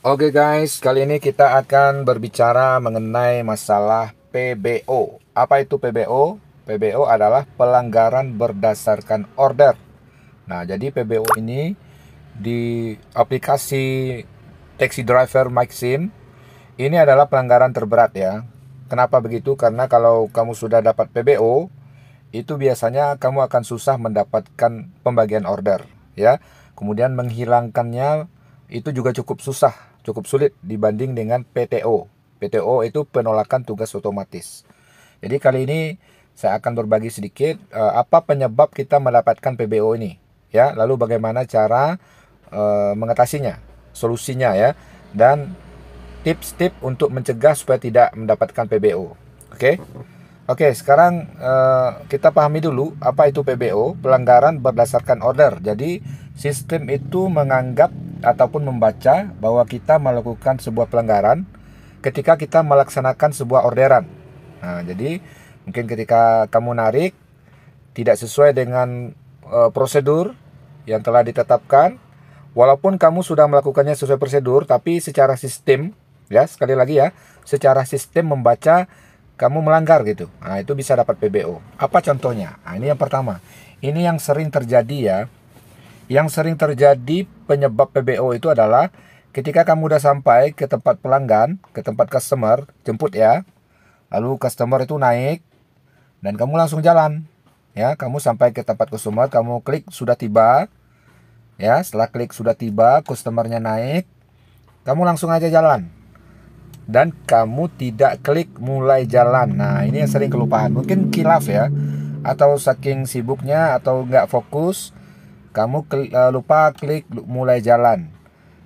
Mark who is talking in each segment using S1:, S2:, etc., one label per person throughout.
S1: Oke guys, kali ini kita akan berbicara mengenai masalah PBO. Apa itu PBO? PBO adalah pelanggaran berdasarkan order. Nah, jadi PBO ini di aplikasi Taxi Driver Maxim ini adalah pelanggaran terberat ya. Kenapa begitu? Karena kalau kamu sudah dapat PBO, itu biasanya kamu akan susah mendapatkan pembagian order ya. Kemudian menghilangkannya itu juga cukup susah, cukup sulit dibanding dengan PTO. PTO itu penolakan tugas otomatis. Jadi kali ini saya akan berbagi sedikit apa penyebab kita mendapatkan PBO ini ya, lalu bagaimana cara mengatasinya, solusinya ya, dan tips-tips untuk mencegah supaya tidak mendapatkan PBO. Oke? Oke, sekarang kita pahami dulu apa itu PBO, pelanggaran berdasarkan order. Jadi, sistem itu menganggap ataupun membaca bahwa kita melakukan sebuah pelanggaran ketika kita melaksanakan sebuah orderan. Nah, jadi mungkin ketika kamu narik tidak sesuai dengan prosedur yang telah ditetapkan, walaupun kamu sudah melakukannya sesuai prosedur, tapi secara sistem, ya sekali lagi ya, secara sistem membaca kamu melanggar gitu. Nah, itu bisa dapat PBO. Apa contohnya? Nah, ini yang pertama. Ini yang sering terjadi ya. Yang sering terjadi penyebab PBO itu adalah ketika kamu udah sampai ke tempat pelanggan, ke tempat customer, jemput ya. Lalu customer itu naik dan kamu langsung jalan. Ya, kamu sampai ke tempat customer, kamu klik sudah tiba. Ya, setelah klik sudah tiba, customernya naik, kamu langsung aja jalan. Dan kamu tidak klik mulai jalan. Nah, ini yang sering kelupaan. Mungkin kilaf ya, atau saking sibuknya atau nggak fokus, kamu lupa klik mulai jalan.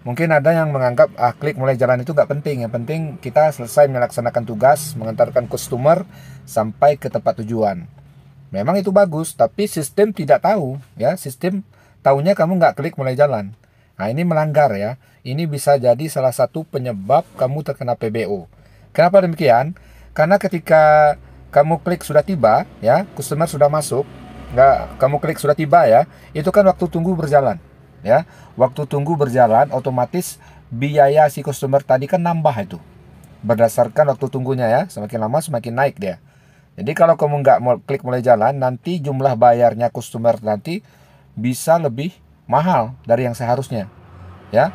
S1: Mungkin ada yang menganggap klik mulai jalan itu nggak penting. Yang penting kita selesai melaksanakan tugas, mengantarkan customer sampai ke tempat tujuan. Memang itu bagus, tapi sistem tidak tahu ya. Sistem tahunya kamu nggak klik mulai jalan. Nah, ini melanggar ya. Ini bisa jadi salah satu penyebab kamu terkena PBO. Kenapa demikian? Karena ketika kamu klik sudah tiba, ya, customer sudah masuk, nggak, kamu klik sudah tiba ya, itu kan waktu tunggu berjalan, ya. Waktu tunggu berjalan, otomatis biaya si customer tadi kan nambah itu, berdasarkan waktu tunggunya ya. Semakin lama semakin naik dia. Jadi kalau kamu nggak mau klik mulai jalan, nanti jumlah bayarnya customer nanti bisa lebih mahal dari yang seharusnya, ya.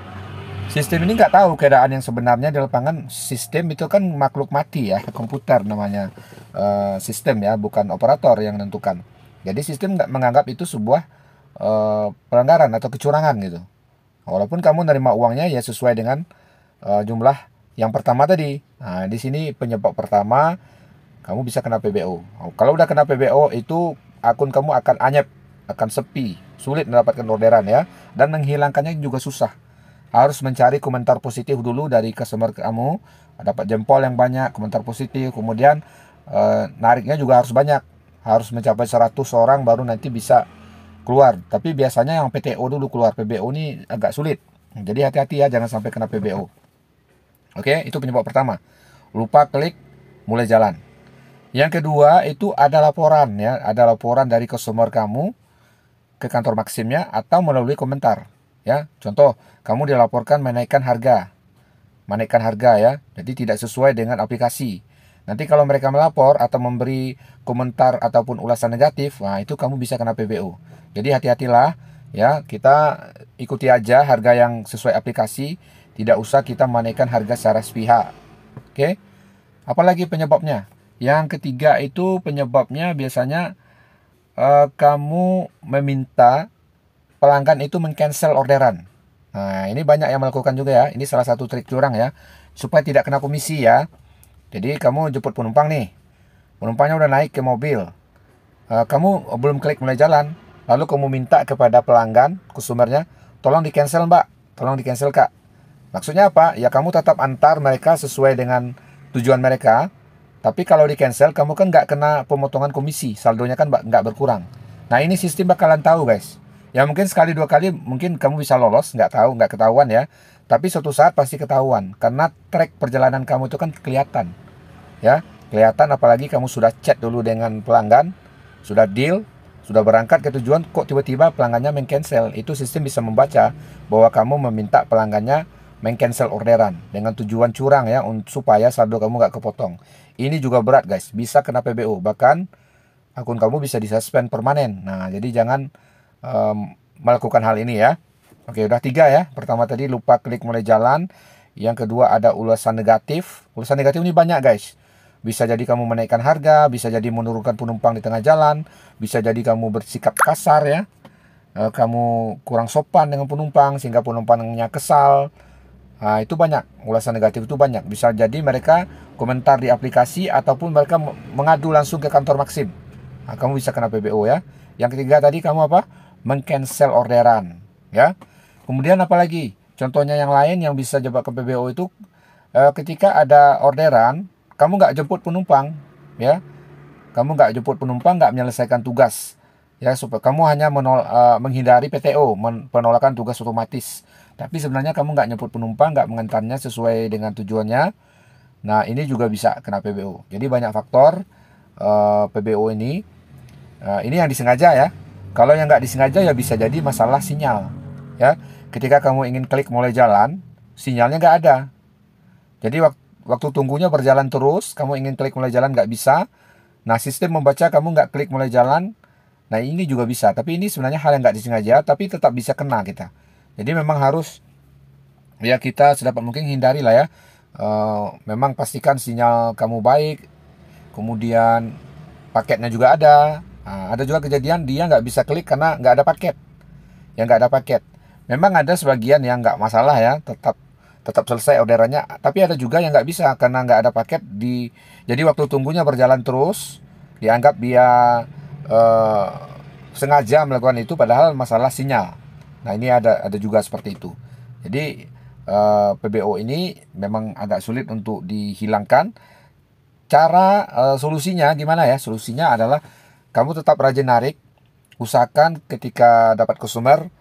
S1: Sistem ini nggak tahu keadaan yang sebenarnya di lapangan. Sistem itu kan makhluk mati ya, komputer namanya. Sistem ya, bukan operator yang menentukan. Jadi sistem nggak menganggap itu sebuah pelanggaran atau kecurangan gitu. Walaupun kamu nerima uangnya ya sesuai dengan jumlah yang pertama tadi. Nah, di sini penyebab pertama kamu bisa kena PBO. Kalau udah kena PBO itu akun kamu akan anyep, akan sepi, sulit mendapatkan orderan ya, dan menghilangkannya juga susah. Harus mencari komentar positif dulu dari customer kamu, dapat jempol yang banyak, komentar positif, kemudian nariknya juga harus banyak, harus mencapai 100 orang baru nanti bisa keluar. Tapi biasanya yang PTO dulu keluar, PBO ini agak sulit. Jadi hati-hati ya, jangan sampai kena PBO. Oke, itu penyebab pertama. Lupa klik mulai jalan. Yang kedua itu ada laporan ya, ada laporan dari customer kamu ke kantor Maximnya atau melalui komentar ya. Contoh, kamu dilaporkan menaikkan harga ya. Jadi tidak sesuai dengan aplikasi. Nanti kalau mereka melapor atau memberi komentar ataupun ulasan negatif, nah itu kamu bisa kena PBO. Jadi hati-hatilah ya, kita ikuti aja harga yang sesuai aplikasi, tidak usah kita menaikkan harga secara sepihak. Oke? Apalagi penyebabnya? Yang ketiga itu penyebabnya biasanya kamu meminta pelanggan itu meng-cancel orderan. Nah, ini banyak yang melakukan juga ya. Ini salah satu trik curang ya, supaya tidak kena komisi ya. Jadi kamu jemput penumpang nih. Penumpangnya udah naik ke mobil. Kamu belum klik mulai jalan. Lalu kamu minta kepada pelanggan, customernya, tolong di-cancel mbak, tolong di-cancel kak. Maksudnya apa? Ya kamu tetap antar mereka sesuai dengan tujuan mereka. Tapi kalau di cancel, kamu kan nggak kena pemotongan komisi, saldonya kan nggak berkurang. Nah, ini sistem bakalan tahu guys. Ya mungkin sekali dua kali mungkin kamu bisa lolos, nggak tahu, nggak ketahuan ya. Tapi suatu saat pasti ketahuan, karena track perjalanan kamu itu kan kelihatan, ya kelihatan. Apalagi kamu sudah chat dulu dengan pelanggan, sudah deal, sudah berangkat ke tujuan, kok tiba-tiba pelanggannya meng-cancel. Itu sistem bisa membaca bahwa kamu meminta pelanggannya meng-cancel orderan dengan tujuan curang ya, supaya saldo kamu nggak kepotong. Ini juga berat guys, bisa kena PBO, bahkan akun kamu bisa disuspend permanen. Nah, jadi jangan melakukan hal ini ya. Oke, udah 3 ya. Pertama tadi lupa klik mulai jalan. Yang kedua ada ulasan negatif. Ulasan negatif ini banyak guys. Bisa jadi kamu menaikkan harga, bisa jadi menurunkan penumpang di tengah jalan, bisa jadi kamu bersikap kasar ya. Kamu kurang sopan dengan penumpang sehingga penumpangnya kesal. Nah, itu banyak. Ulasan negatif itu banyak. Bisa jadi mereka komentar di aplikasi ataupun mereka mengadu langsung ke kantor Maxim. Nah, kamu bisa kena PBO ya. Yang ketiga tadi kamu apa? Meng-cancel orderan ya. Kemudian apa lagi? Contohnya yang lain yang bisa jebak ke PBO itu ketika ada orderan, kamu nggak jemput penumpang ya. Kamu nggak jemput penumpang, nggak menyelesaikan tugas ya, supaya kamu hanya menghindari PTO, penolakan tugas otomatis. Tapi sebenarnya kamu nggak nyemput penumpang, nggak mengantarnya sesuai dengan tujuannya. Nah, ini juga bisa kena PBO. Jadi banyak faktor PBO ini. Ini yang disengaja ya. Kalau yang nggak disengaja ya bisa jadi masalah sinyal ya. Ketika kamu ingin klik mulai jalan, sinyalnya nggak ada. Jadi waktu tunggunya berjalan terus, kamu ingin klik mulai jalan nggak bisa. Nah, sistem membaca kamu nggak klik mulai jalan. Nah, ini juga bisa. Tapi ini sebenarnya hal yang nggak disengaja, tapi tetap bisa kena kita. Jadi memang harus ya kita sedapat mungkin hindari lah ya. Memang pastikan sinyal kamu baik. Kemudian paketnya juga ada. Nah, ada juga kejadian dia nggak bisa klik karena nggak ada paket. Yang nggak ada paket. Memang ada sebagian yang nggak masalah ya, tetap selesai orderannya. Tapi ada juga yang nggak bisa karena nggak ada paket. Jadi waktu tunggunya berjalan terus, dianggap dia sengaja melakukan itu padahal masalah sinyal. Nah, ini ada juga seperti itu. Jadi PBO ini memang agak sulit untuk dihilangkan. Cara solusinya gimana ya? Solusinya adalah kamu tetap rajin narik. Usahakan ketika dapat customer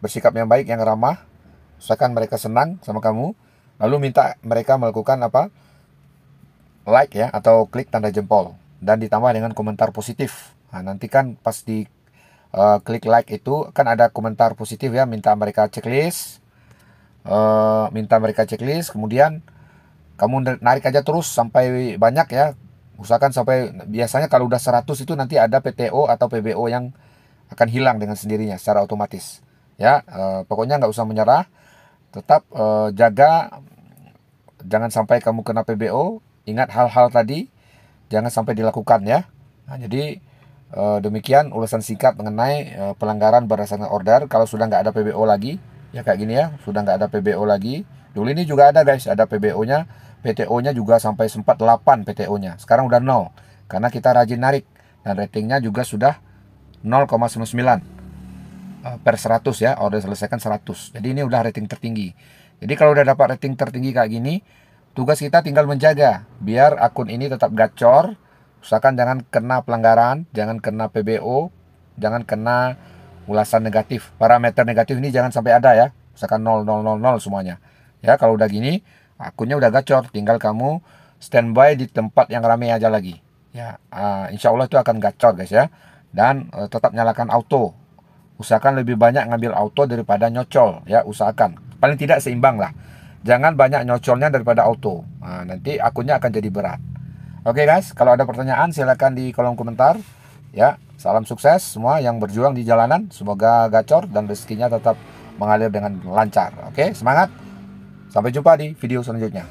S1: bersikap yang baik, yang ramah. Usahakan mereka senang sama kamu. Lalu minta mereka melakukan apa? Like ya, atau klik tanda jempol. Dan ditambah dengan komentar positif. Nah, nanti kan pas di klik like itu kan ada komentar positif ya. Minta mereka checklist. Kemudian kamu narik aja terus sampai banyak ya. Usahakan sampai, biasanya kalau udah 100 itu nanti ada PTO atau PBO yang akan hilang dengan sendirinya secara otomatis. Ya, pokoknya nggak usah menyerah, tetap jaga, jangan sampai kamu kena PBO. Ingat hal-hal tadi, jangan sampai dilakukan ya. Nah, jadi demikian ulasan singkat mengenai pelanggaran berdasarkan order. Kalau sudah nggak ada PBO lagi, ya kayak gini ya, sudah nggak ada PBO lagi. Dulu ini juga ada guys, ada PBO-nya, PTO-nya juga sampai sempat 8 PTO-nya. Sekarang udah 0, karena kita rajin narik. Dan ratingnya juga sudah 0,99. Per 100 ya, order selesaikan 100. Jadi ini udah rating tertinggi. Jadi kalau udah dapat rating tertinggi kayak gini, tugas kita tinggal menjaga biar akun ini tetap gacor. Usahakan jangan kena pelanggaran, jangan kena PBO, jangan kena ulasan negatif. Parameter negatif ini jangan sampai ada ya. Usahakan 0000 semuanya. Ya, kalau udah gini, akunnya udah gacor, tinggal kamu standby di tempat yang ramai aja lagi. Ya, insya Allah itu akan gacor guys ya. Dan tetap nyalakan auto. Usahakan lebih banyak ngambil auto daripada nyocol ya, usahakan. Paling tidak seimbang lah. Jangan banyak nyocolnya daripada auto. Nah, nanti akunnya akan jadi berat. Oke guys, kalau ada pertanyaan silakan di kolom komentar. Ya, salam sukses semua yang berjuang di jalanan. Semoga gacor dan rezekinya tetap mengalir dengan lancar. Oke, semangat. Sampai jumpa di video selanjutnya.